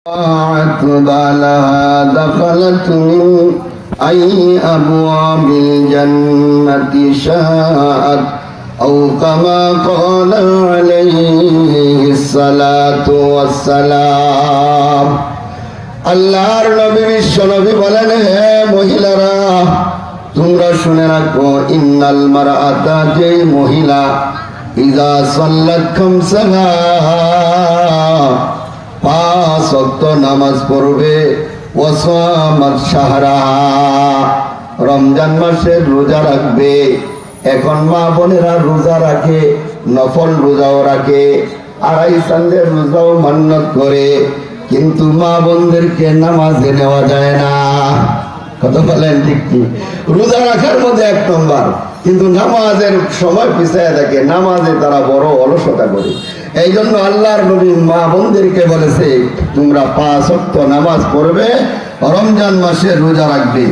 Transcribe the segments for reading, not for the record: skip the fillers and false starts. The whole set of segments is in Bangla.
لها دخلت من أي أبواب الجنة شاءت أو كما قال عليه الصلاة والسلام আল্লাহর নবী বিশ্ব নবী বলেন, হে মহিলারা, তোমরা শুনে রাখো, ইন্নাল মারআতা, যে মহিলা, ইযা সাল্লাত খামসাহা, পাঁচ ওয়াক্ত নামাজ পড়বে, ওয়া সামাত শাহরাহা, রমজান মাসের রোজা রাখবে। এখন মা বোনেরা রোজা রাখে, নফল রোজাও রাখে, আড়াই চাঁদের রোজাও মান্নত করে, কিন্তু মা বোনদেরকে নামাজে নেওয়া যায় না। কথা বলেন ঠিক কি? রোজা রাখার মধ্যে এক নম্বর, কিন্তু নামাজের সময় পিছায় থাকে, নামাজে তারা বড় অলসতা করে। এই জন্য আল্লাহর নবী মা বোনদেরকে বলেছে, তোমরা পাঁচ ওয়াক্ত নামাজ পড়বে, রমজান মাসে রোজা রাখবে,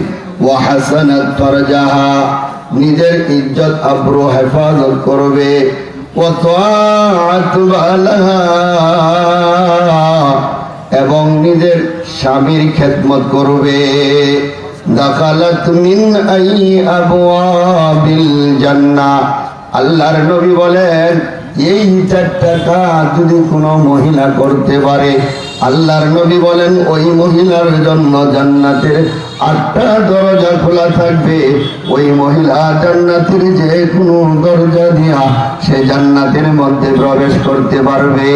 ওয়া হাসানাত ফারজাহা, নিজের ইজ্জত আবরু হেফাজত করবে, ওয়া তাআত বালাহা, এবং নিজের স্বামীর খেদমত করবে। দাখালাত মিন আই আবওয়াবিল জান্নাহ, আল্লাহর নবী বলেন, এই চারটা কাজ যদি কোনো মহিলা করতে পারে, আল্লাহর নবী বলেন, ওই মহিলার জন্য জান্নাতের 8টা দরজা খোলা থাকবে। ওই মহিলা জান্নাতের যে কোনো দরজা দিয়া সে জান্নাতের মধ্যে প্রবেশ করতে পারবে।